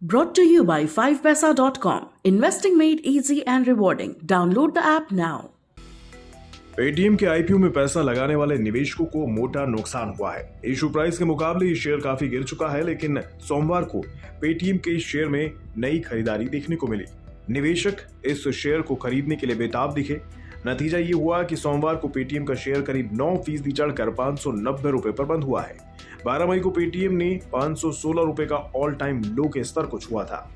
Brought to you by 5paisa.com. Investing made easy and rewarding. Download the app now. Paytm के IPO में पैसा लगाने वाले निवेशकों को मोटा नुकसान हुआ है। इशू प्राइस के मुकाबले ये शेयर काफी गिर चुका है, लेकिन सोमवार को पेटीएम के इस शेयर में नई खरीदारी देखने को मिली। निवेशक इस शेयर को खरीदने के लिए बेताब दिखे। नतीजा ये हुआ कि सोमवार को पेटीएम का शेयर करीब 9% चढ़कर 590 रुपए पर बंद हुआ है। 12 मई को पेटीएम ने 516 रुपए का ऑल टाइम लो के स्तर को छुआ था।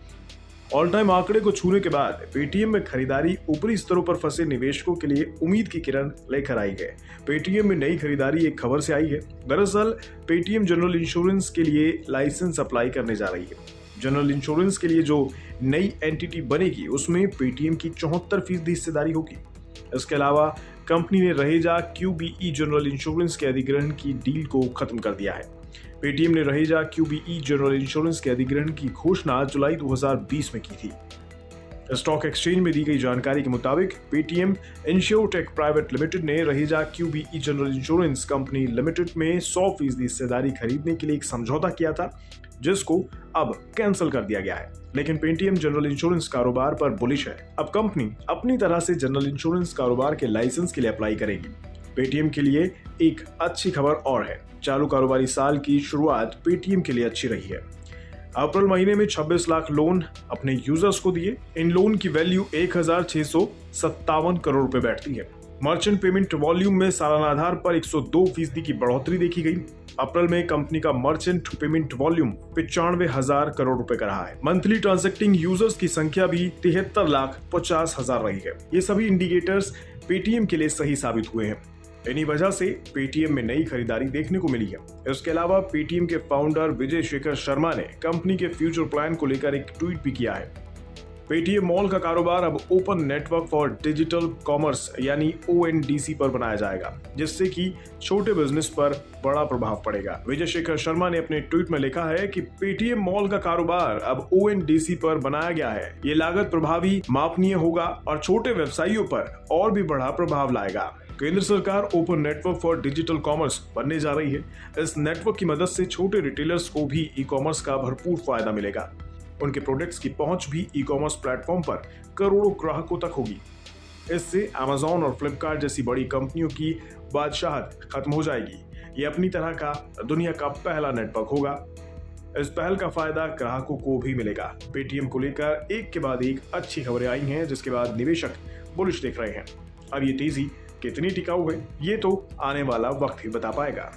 ऑल टाइम आंकड़े को छूने के बाद पेटीएम में खरीदारी ऊपरी स्तरों पर फंसे निवेशकों के लिए उम्मीद की किरण लेकर आई है। पेटीएम में नई खरीदारी एक खबर से आई है। दरअसल पेटीएम जनरल इंश्योरेंस के लिए लाइसेंस अप्लाई करने जा रही है। जनरल इंश्योरेंस के लिए जो नई एंटिटी बनेगी उसमें पेटीएम की 74% हिस्सेदारी होगी। इसके अलावा कंपनी ने रहेजा QBE जनरल इंश्योरेंस के अधिग्रहण की डील को खत्म कर दिया है। पेटीएम ने रहेजा QBE जनरल इंश्योरेंस के अधिग्रहण की घोषणा जुलाई 2020 में की थी। स्टॉक एक्सचेंज में दी गई जानकारी के मुताबिक पेटीएम इंश्योरटेक प्राइवेट लिमिटेड ने Raheja QBE general insurance company limited में 100% हिस्सेदारी खरीदने के लिए एक समझौता किया था, जिसको अब कैंसिल कर दिया गया है। लेकिन पेटीएम जनरल इंश्योरेंस कारोबार पर बुलिश है। अब कंपनी अपनी तरह से जनरल इंश्योरेंस कारोबार के लाइसेंस के लिए अप्लाई करेगी। पेटीएम के लिए एक अच्छी खबर और है। चालू कारोबारी साल की शुरुआत पेटीएम के लिए अच्छी रही है। अप्रैल महीने में 26 लाख लोन अपने यूजर्स को दिए। इन लोन की वैल्यू 1657 करोड़ रुपए बैठती है। मर्चेंट पेमेंट वॉल्यूम में सालाना आधार पर 102% की बढ़ोतरी देखी गई। अप्रैल में कंपनी का मर्चेंट पेमेंट वॉल्यूम 95,000 करोड़ रुपए का रहा है। मंथली ट्रांजैक्टिंग यूजर्स की संख्या भी 73,50,000 रही है। ये सभी इंडिकेटर्स पेटीएम के लिए सही साबित हुए हैं। इन्हीं वजह से पेटीएम में नई खरीदारी देखने को मिली है। इसके अलावा पेटीएम के फाउंडर विजय शेखर शर्मा ने कंपनी के फ्यूचर प्लान को लेकर एक ट्वीट भी किया है। पेटीएम मॉल का कारोबार अब open network for digital commerce यानी ONDC पर बनाया जाएगा, जिससे कि छोटे बिजनेस पर बड़ा प्रभाव पड़ेगा। विजय शेखर शर्मा ने अपने ट्वीट में लिखा है कि पेटीएम मॉल का कारोबार अब ONDC पर बनाया गया है। ये लागत प्रभावी, मापनीय होगा और छोटे व्यवसायियों पर और भी बड़ा प्रभाव लाएगा। केंद्र सरकार open network for digital commerce बनने जा रही है। इस नेटवर्क की मदद से छोटे रिटेलर्स को भी ई-कॉमर्स का भरपूर फायदा मिलेगा। उनके प्रोडक्ट्स की पहुंच भी ई-कॉमर्स प्लेटफॉर्म पर करोड़ों ग्राहकों तक होगी। इससे Amazon और Flipkart जैसी बड़ी कंपनियों की बादशाहत खत्म हो जाएगी। ये अपनी तरह का दुनिया का पहला नेटवर्क होगा। इस पहल का फायदा ग्राहकों को भी मिलेगा। पेटीएम को लेकर एक के बाद एक अच्छी खबरें आई हैं, जिसके बाद निवेशक बुलिश देख रहे हैं। अब ये तेजी कितनी टिकाऊ है, ये तो आने वाला वक्त ही बता पाएगा।